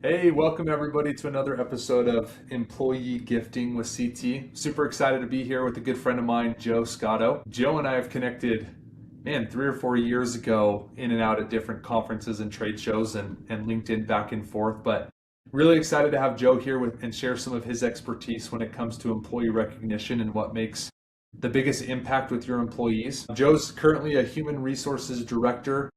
Hey, welcome everybody to another episode of Employee Gifting with CT. Super excited to be here with a good friend of mine, Joe Scotto. Joe and I have connected, man, 3 or 4 years ago in and out at different conferences and trade shows and LinkedIn back and forth. But really excited to have Joe here and share some of his expertise when it comes to employee recognition and what makes the biggest impact with your employees. Joe's currently a human resources director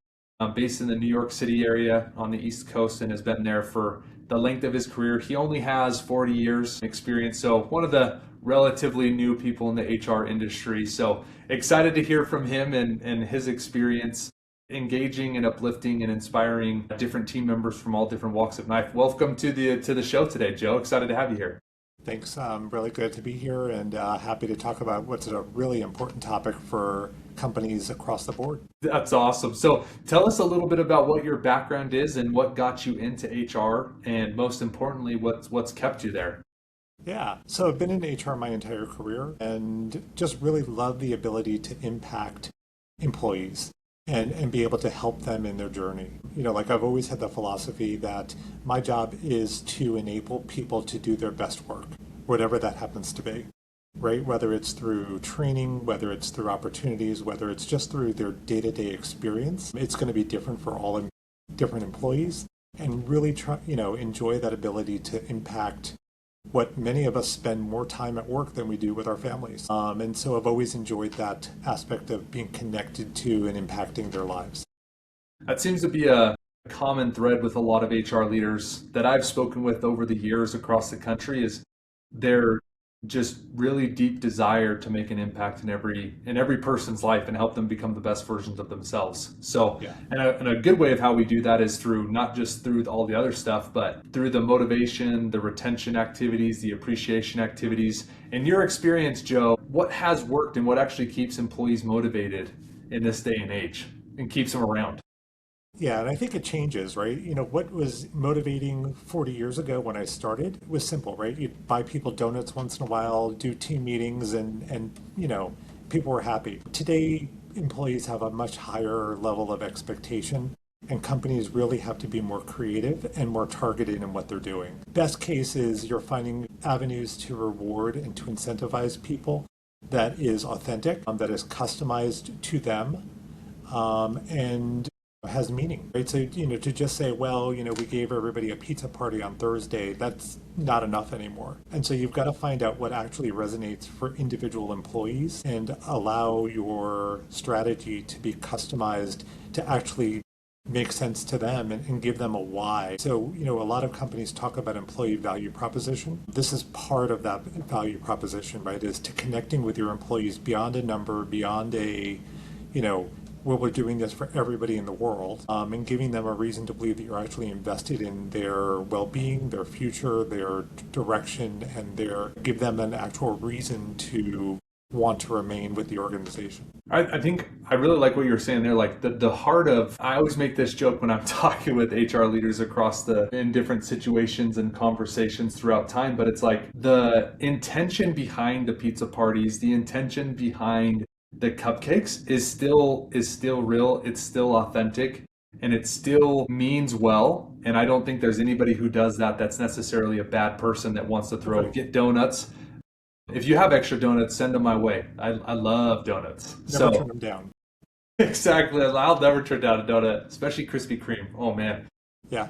based in the New York City area on the East Coast and has been there for the length of his career. He only has 40 years experience, so one of the relatively new people in the HR industry. So excited to hear from him and his experience engaging and uplifting and inspiring different team members from all different walks of life. Welcome to the show today, Joe. Excited to have you here. Thanks. Really good to be here and happy to talk about what's a really important topic for companies across the board. That's awesome. So tell us a little bit about what your background is and what got you into HR, and most importantly, what's kept you there. Yeah. So I've been in HR my entire career and just really love the ability to impact employees and be able to help them in their journey. Like I've always had the philosophy that my job is to enable people to do their best work, whatever that happens to be. Right? Whether it's through training, whether it's through opportunities, whether it's just through their day-to-day experience, it's going to be different for all different employees and really try, enjoy that ability to impact what many of us spend more time at work than we do with our families. And so I've always enjoyed that aspect of being connected to and impacting their lives. That seems to be a common thread with a lot of HR leaders that I've spoken with over the years across the country is their just really deep desire to make an impact in every person's life and help them become the best versions of themselves. So, Yeah. and a good way of how we do that is through not just through all the other stuff, but through the motivation, the retention activities, the appreciation activities. In your experience, Joe, what has worked and what actually keeps employees motivated in this day and age and keeps them around? Yeah, and I think it changes, right? What was motivating 40 years ago when I started was simple, right? You'd buy people donuts once in a while, do team meetings, and people were happy. Today, employees have a much higher level of expectation, and companies really have to be more creative and more targeted in what they're doing. Best case is you're finding avenues to reward and to incentivize people that is authentic, that is customized to them, and has meaning, right? So, to just say, well, we gave everybody a pizza party on Thursday, that's not enough anymore. And so you've got to find out what actually resonates for individual employees and allow your strategy to be customized to actually make sense to them and give them a why. So, a lot of companies talk about employee value proposition. This is part of that value proposition, right? Is to connecting with your employees beyond a number, beyond you know, well, we're doing this for everybody in the world, and giving them a reason to believe that you're actually invested in their well-being, their future, their direction, and give them an actual reason to want to remain with the organization. I think I really like what you were saying there. Like the heart of, I always make this joke when I'm talking with HR leaders in different situations and conversations throughout time, but it's like the intention behind the pizza parties, the intention behind the cupcakes is still real, it's still authentic, and it still means well. And I don't think there's anybody who does that that's necessarily a bad person that wants to Right. get donuts. If you have extra donuts, send them my way. I love donuts. Never turn So them down. exactly, I'll never turn down a donut, especially Krispy Kreme. Oh man. Yeah.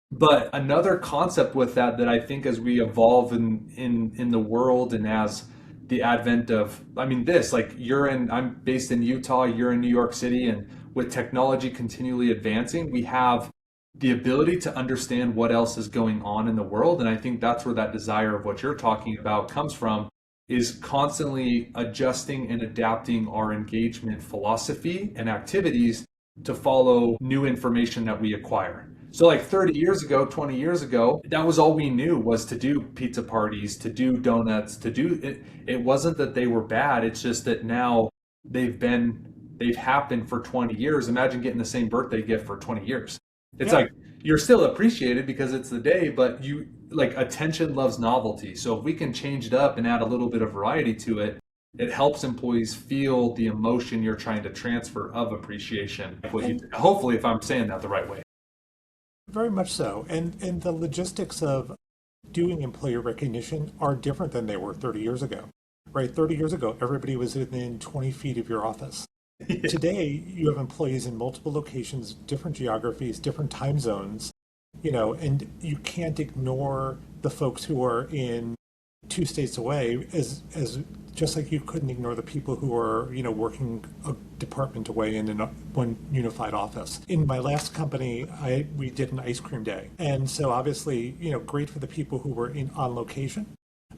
But another concept with that I think as we evolve in the world and as the advent of, I mean, this, like I'm based in Utah, you're in New York City, and with technology continually advancing, we have the ability to understand what else is going on in the world. And I think that's where that desire of what you're talking about comes from, is constantly adjusting and adapting our engagement philosophy and activities to follow new information that we acquire. So like 30 years ago, 20 years ago, that was all we knew was to do pizza parties, to do donuts, to do it. It wasn't that they were bad. It's just that now they've happened for 20 years. Imagine getting the same birthday gift for 20 years. It's Yeah. like you're still appreciated because it's the day, but you like attention loves novelty. So if we can change it up and add a little bit of variety to it, it helps employees feel the emotion you're trying to transfer of appreciation. And Hopefully, if I'm saying that the right way. Very much so. And the logistics of doing employee recognition are different than they were 30 years ago. Right? 30 years ago, everybody was within 20 feet of your office. Today, you have employees in multiple locations, different geographies, different time zones, and you can't ignore the folks who are in 2 states away as just like you couldn't ignore the people who are working a department away in one unified office. In my last company, we did an ice cream day, and so obviously great for the people who were in on location.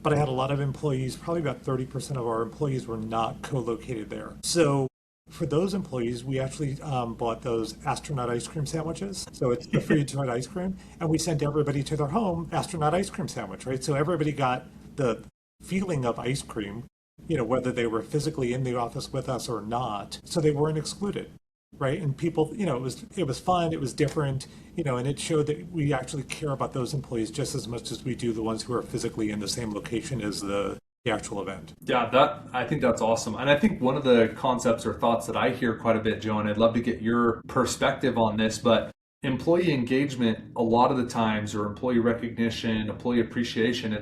But I had a lot of employees, probably about 30% of our employees were not co-located there. So for those employees, we actually bought those astronaut ice cream sandwiches. So it's the freeze-dried ice cream. And we sent everybody to their home astronaut ice cream sandwich, right? So everybody got the feeling of ice cream, whether they were physically in the office with us or not. So they weren't excluded, right? And people, it was fun, it was different, and it showed that we actually care about those employees just as much as we do the ones who are physically in the same location as the actual event. Yeah, I think that's awesome. And I think one of the concepts or thoughts that I hear quite a bit, Joe, and I'd love to get your perspective on this, but employee engagement a lot of the times, or employee recognition, employee appreciation,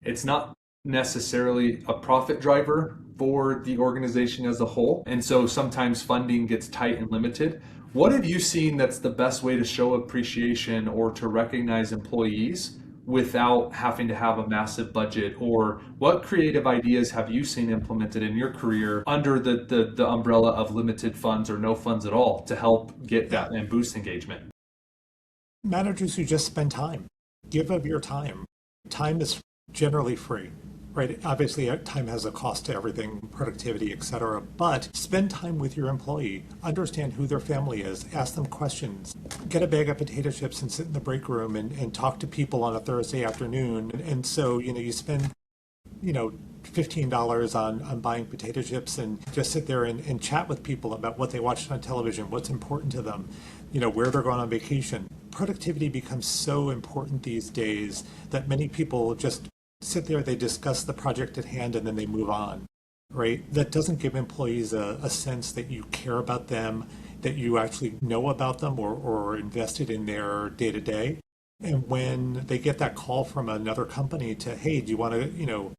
it's not necessarily a profit driver for the organization as a whole. And so sometimes funding gets tight and limited. What have you seen that's the best way to show appreciation or to recognize employees without having to have a massive budget? Or what creative ideas have you seen implemented in your career under the umbrella of limited funds or no funds at all to help get that and boost engagement? Managers who just spend time, give of your time. Time is generally free, right? Obviously, time has a cost to everything, productivity, etc. But spend time with your employee, understand who their family is, ask them questions, get a bag of potato chips and sit in the break room and talk to people on a Thursday afternoon. And so, you spend, $15 on buying potato chips and just sit there and chat with people about what they watched on television, what's important to them, where they're going on vacation. Productivity becomes so important these days that many people just sit there, they discuss the project at hand, and then they move on, right? That doesn't give employees a sense that you care about them, that you actually know about them or are invested in their day to day. And when they get that call from another company to, hey, do you want to,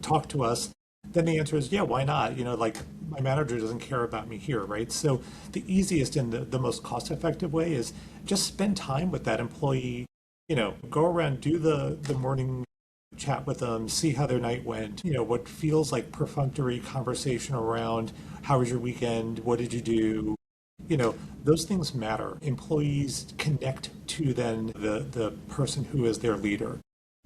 talk to us? Then the answer is, yeah, why not? Like my manager doesn't care about me here, right? So the easiest and the most cost effective way is just spend time with that employee, go around, do the morning chat with them, see how their night went, what feels like perfunctory conversation around how was your weekend, what did you do, those things matter. Employees connect to then the person who is their leader,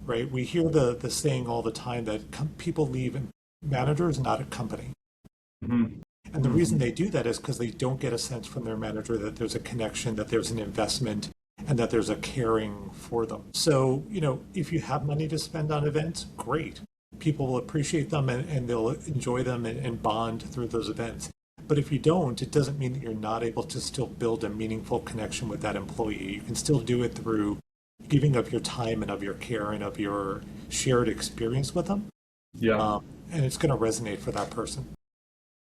right? We hear the saying all the time that people leave managers, not a company. Mm-hmm. And the reason they do that is because they don't get a sense from their manager that there's a connection, that there's an investment, and that there's a caring for them. So, if you have money to spend on events, great. People will appreciate them and they'll enjoy them and bond through those events. But if you don't, it doesn't mean that you're not able to still build a meaningful connection with that employee. You can still do it through giving of your time and of your care and of your shared experience with them. Yeah. And it's going to resonate for that person.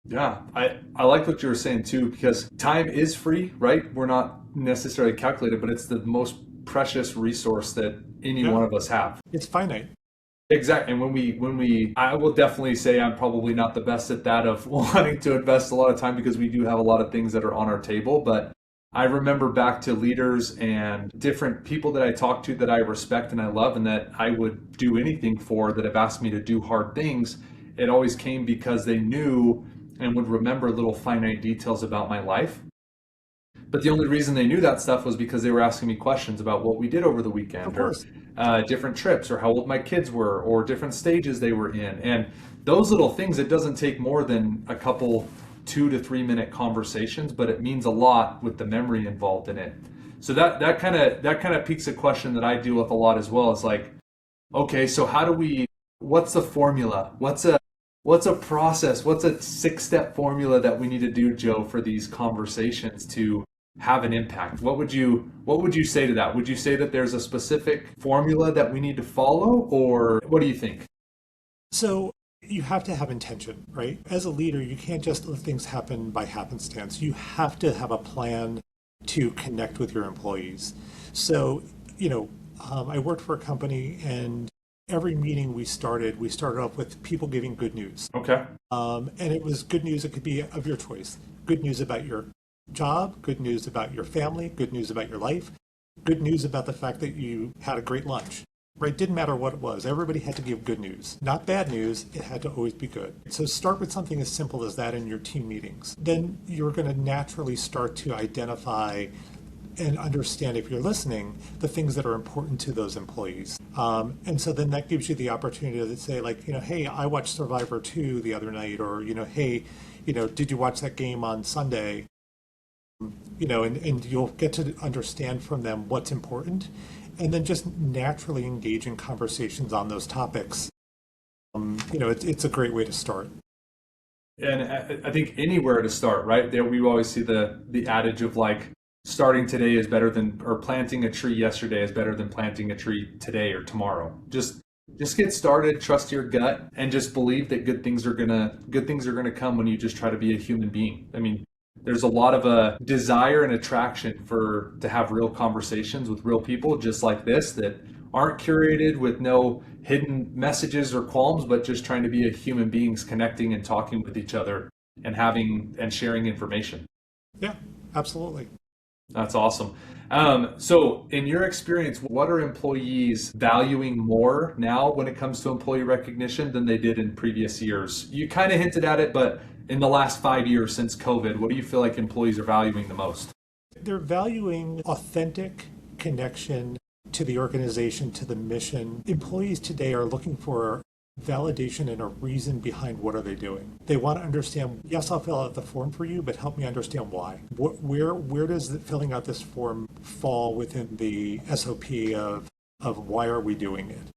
Yeah, I like what you were saying too, because time is free, right? We're not necessarily calculated, but it's the most precious resource that any one of us have. It's finite. Exactly. And I will definitely say I'm probably not the best at that of wanting to invest a lot of time because we do have a lot of things that are on our table. But I remember back to leaders and different people that I talk to that I respect and I love and that I would do anything for that have asked me to do hard things. It always came because they knew and would remember little finite details about my life. But the only reason they knew that stuff was because they were asking me questions about what we did over the weekend, or different trips, or how old my kids were, or different stages they were in. And those little things, it doesn't take more than a couple 2 to 3 minute conversations, but it means a lot with the memory involved in it. So that kind of piques a question that I deal with a lot as well. It's like, okay, so what's the formula? What's a process? What's a 6-step formula that we need to do, Joe, for these conversations to have an impact? What would you say to that? Would you say that there's a specific formula that we need to follow, or what do you think? So you have to have intention, right? As a leader, you can't just let things happen by happenstance. You have to have a plan to connect with your employees. So, I worked for a company, and every meeting we started off with people giving good news. Okay. And it was good news. It could be of your choice. Good news about your job, good news about your family, good news about your life, good news about the fact that you had a great lunch. Right? Didn't matter what it was. Everybody had to give good news. Not bad news. It had to always be good. So start with something as simple as that in your team meetings. Then you're going to naturally start to identify and understand, if you're listening, the things that are important to those employees. And so then that gives you the opportunity to say, like, hey, I watched Survivor 2 the other night, or, hey, did you watch that game on Sunday? And you'll get to understand from them what's important, and then just naturally engage in conversations on those topics. It's a great way to start. And I think anywhere to start, right? There we always see the adage of like starting today is better than, or planting a tree yesterday is better than planting a tree today or tomorrow. Just get started, trust your gut, and just believe that good things are gonna come when you just try to be a human being. I mean, there's a lot of desire and attraction to have real conversations with real people just like this, that aren't curated with no hidden messages or qualms, but just trying to be a human beings connecting and talking with each other and having and sharing information. Yeah, absolutely. That's awesome. So in your experience, what are employees valuing more now when it comes to employee recognition than they did in previous years? You kind of hinted at it, but in the last 5 years since COVID, what do you feel like employees are valuing the most? They're valuing authentic connection to the organization, to the mission. Employees today are looking for validation and a reason behind what are they doing. They want to understand, yes, I'll fill out the form for you, but help me understand why. Where does filling out this form fall within the SOP of why are we doing it?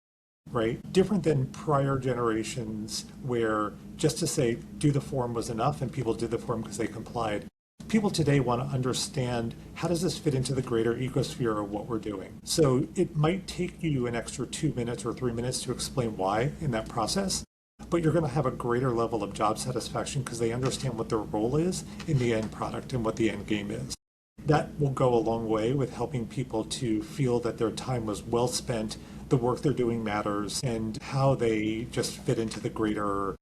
Right? Different than prior generations where just to say do the form was enough and people did the form because they complied. People today want to understand, how does this fit into the greater ecosphere of what we're doing? So it might take you an extra 2 minutes or 3 minutes to explain why in that process, but you're going to have a greater level of job satisfaction because they understand what their role is in the end product and what the end game is. That will go a long way with helping people to feel that their time was well spent, the work they're doing matters, and how they just fit into the greater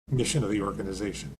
mission of the organization.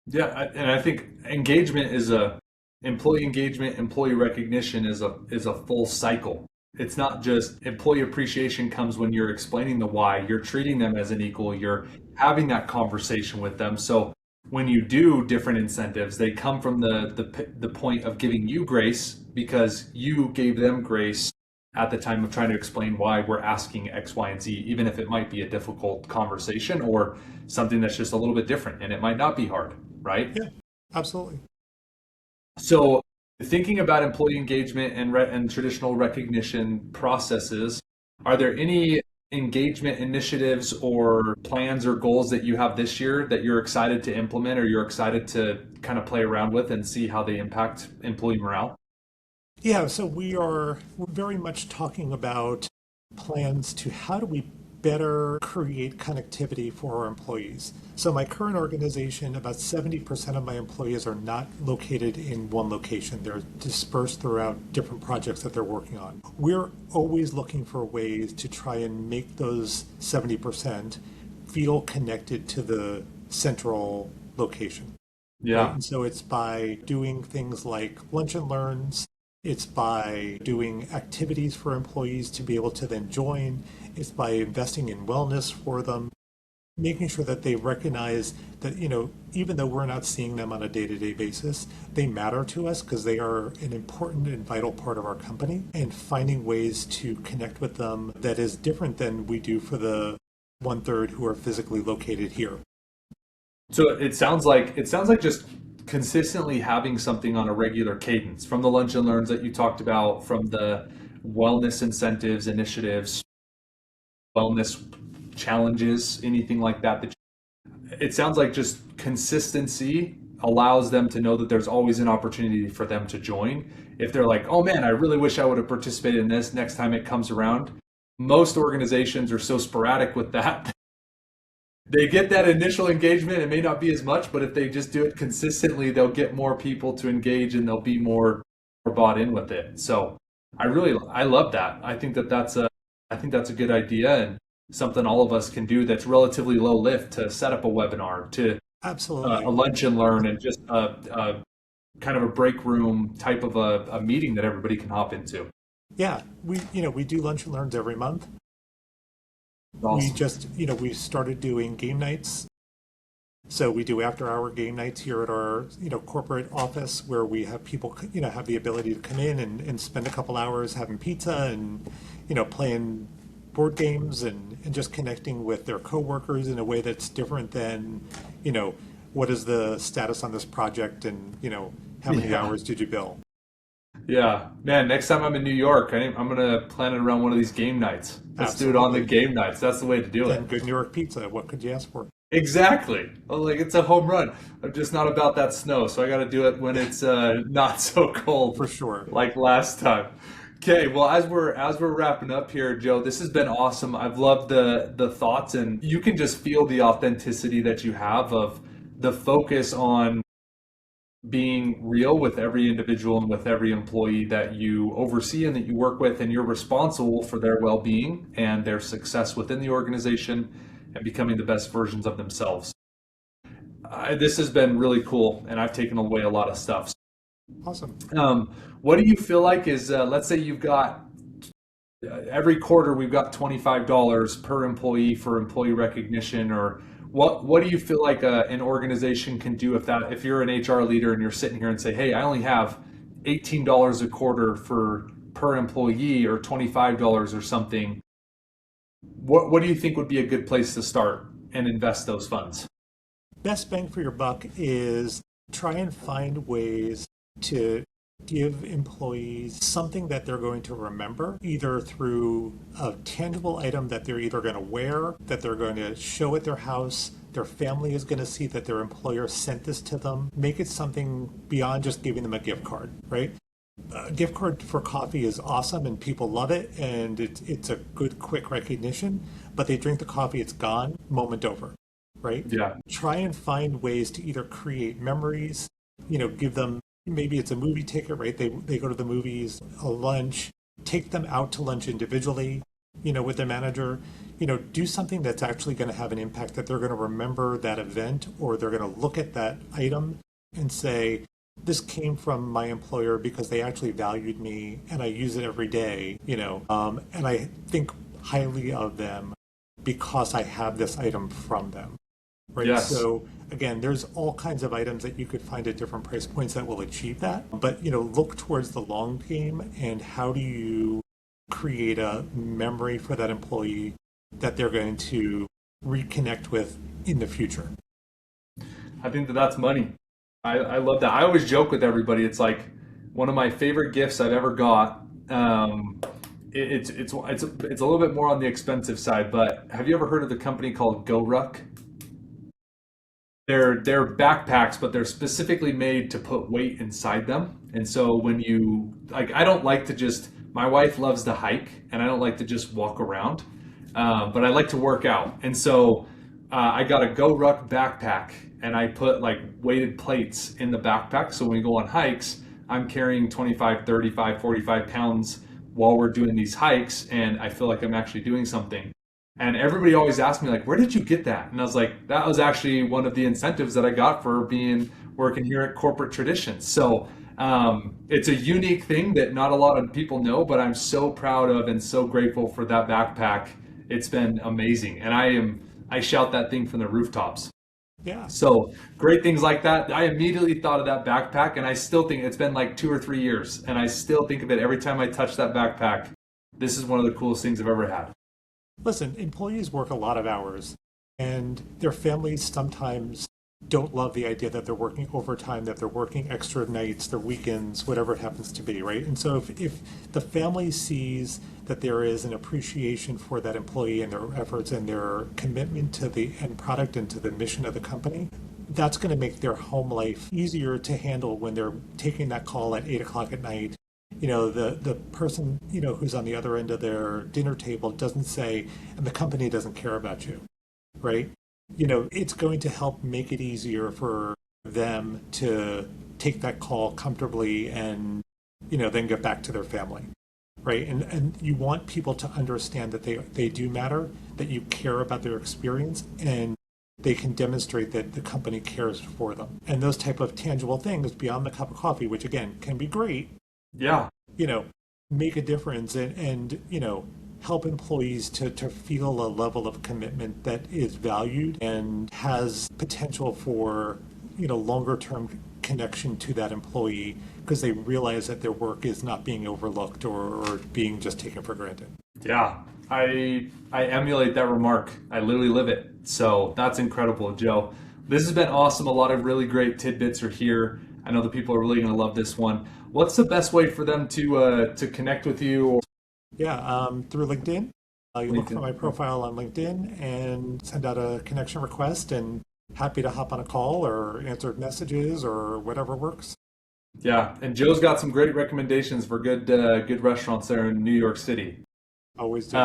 Yeah, and I think employee engagement, employee recognition is a full cycle. It's not just employee appreciation comes when you're explaining the why, you're treating them as an equal, you're having that conversation with them. So when you do different incentives, they come from the point of giving you grace because you gave them grace at the time of trying to explain why we're asking X, Y, and Z, even if it might be a difficult conversation or something that's just a little bit different and it might not be hard, right? Yeah, absolutely. So thinking about employee engagement and traditional recognition processes, are there any engagement initiatives or plans or goals that you have this year that you're excited to implement or you're excited to kind of play around with and see how they impact employee morale? Yeah, so we're very much talking about plans to how do we better create connectivity for our employees. So my current organization, about 70% of my employees are not located in one location. They're dispersed throughout different projects that they're working on. We're always looking for ways to try and make those 70% feel connected to the central location. Right? Yeah. And so it's by doing things like lunch and learns. It's by doing activities for employees to be able to then join. It's by investing in wellness for them, making sure that they recognize that, even though we're not seeing them on a day-to-day basis, they matter to us because they are an important and vital part of our company, and finding ways to connect with them that is different than we do for the 1/3 who are physically located here. So it sounds like just consistently having something on a regular cadence, from the lunch and learns that you talked about, from the wellness incentives, initiatives, wellness challenges, anything like that. It sounds like just consistency allows them to know that there's always an opportunity for them to join. If they're like, oh man, I really wish I would have participated in this next time it comes around. Most organizations are so sporadic with that. They get that initial engagement. It may not be as much, but if they just do it consistently, they'll get more people to engage and they'll be more bought in with it. So I love that. I think that's a good idea and something all of us can do that's relatively low lift to set up a webinar, to a Absolutely. lunch and learn, and just a kind of a break room type of a meeting that everybody can hop into. Yeah, we do lunch and learns every month. We Awesome. just, we started doing game nights. So we do after hour game nights here at our, corporate office where we have people, have the ability to come in and spend a couple hours having pizza and, playing board games and just connecting with their coworkers in a way that's different than, you know, what is the status on this project and, how many Yeah. hours did you bill? Yeah, man. Next time I'm in New York, I'm gonna plan it around one of these game nights. Let's do it on the Absolutely. game nights. That's the way to do it. And good New York pizza. What could you ask for? Exactly. Well, like it's a home run. I'm just not about that snow, so I got to do it when it's not so For cold, sure. like last time. Okay. Well, as we're wrapping up here, Joe, this has been awesome. I've loved the thoughts, and you can just feel the authenticity that you have of the focus on being real with every individual and with every employee that you oversee and that you work with, and you're responsible for their well-being and their success within the organization and becoming the best versions of themselves. This has been really cool, and I've taken away a lot of stuff. Awesome. What do you feel like is, let's say you've got every quarter we've got $25 per employee for employee recognition, or what do you feel like an organization can do if you're an HR leader and you're sitting here and say, hey, I only have $18 a quarter for per employee or $25 or something. What do you think would be a good place to start and invest those funds? Best bang for your buck is try and find ways to give employees something that they're going to remember, either through a tangible item that they're either going to wear, that they're going to show at their house, their family is going to see that their employer sent this to them. Make it something beyond just giving them a gift card, right? A gift card for coffee is awesome and people love it and it's a good quick recognition, but they drink the coffee, it's gone, moment over, right? Yeah. Try and find ways to either create memories, give them, maybe it's a movie ticket, right? They go to the movies, a lunch, take them out to lunch individually, with their manager, do something that's actually going to have an impact, that they're going to remember that event, or they're going to look at that item and say, this came from my employer because they actually valued me and I use it every day, and I think highly of them because I have this item from them, right? Yes. So again, there's all kinds of items that you could find at different price points that will achieve that. But, look towards the long game and how do you create a memory for that employee that they're going to reconnect with in the future. I think that's money. I love that. I always joke with everybody. It's like one of my favorite gifts I've ever got. It's a little bit more on the expensive side, but have you ever heard of the company called GoRuck? They're backpacks, but they're specifically made to put weight inside them. And so when you like, I don't like to just. My wife loves to hike, and I don't like to just walk around, but I like to work out. And so I got a Go Ruck backpack, and I put like weighted plates in the backpack. So when we go on hikes, I'm carrying 25, 35, 45 pounds while we're doing these hikes, and I feel like I'm actually doing something. And everybody always asks me like, "Where did you get that?" And I was like, "That was actually one of the incentives that I got for being working here at Corporate Traditions." So it's a unique thing that not a lot of people know, but I'm so proud of and so grateful for that backpack. It's been amazing, and I shout that thing from the rooftops. Yeah. So great things like that. I immediately thought of that backpack, and I still think it's been like 2 or 3 years, and I still think of it every time I touch that backpack. This is one of the coolest things I've ever had. Listen, employees work a lot of hours, and their families sometimes don't love the idea that they're working overtime, that they're working extra nights, their weekends, whatever it happens to be, right? And so if the family sees that there is an appreciation for that employee and their efforts and their commitment to the end product and to the mission of the company, that's going to make their home life easier to handle when they're taking that call at 8 o'clock at night. The person, who's on the other end of their dinner table doesn't say, and the company doesn't care about you, right? It's going to help make it easier for them to take that call comfortably and, then get back to their family. right? And you want people to understand that they do matter, that you care about their experience, and they can demonstrate that the company cares for them. And those type of tangible things beyond the cup of coffee, which again can be great, Yeah. you know, make a difference and help employees to feel a level of commitment that is valued and has potential for, longer term connection to that employee because they realize that their work is not being overlooked or being just taken for granted. Yeah, I emulate that remark. I literally live it. So that's incredible, Joe. This has been awesome. A lot of really great tidbits are here. I know the people are really going to love this one. What's the best way for them to connect with you? Or Yeah, through LinkedIn. You look for LinkedIn? my profile on LinkedIn and send out a connection request, and happy to hop on a call or answer messages or whatever works. Yeah, and Joe's got some great recommendations for good restaurants there in New York City. Always do.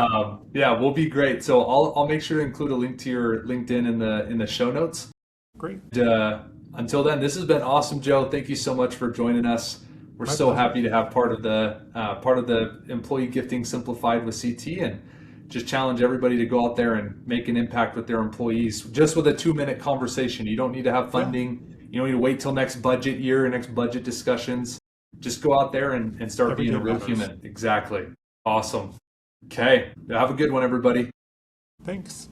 Yeah, we'll be great. So I'll make sure to include a link to your LinkedIn in the show notes. Great. Until then, this has been awesome, Joe. Thank you so much for joining us. We're My so pleasure. happy to have part of the employee gifting simplified with CT, and just challenge everybody to go out there and make an impact with their employees just with a 2 minute conversation. You don't need to have Yeah, funding. You don't need to wait till next budget year or next budget discussions. Just go out there and start every being day a real matters. human. Exactly. Awesome. Okay. Have a good one, everybody. Thanks.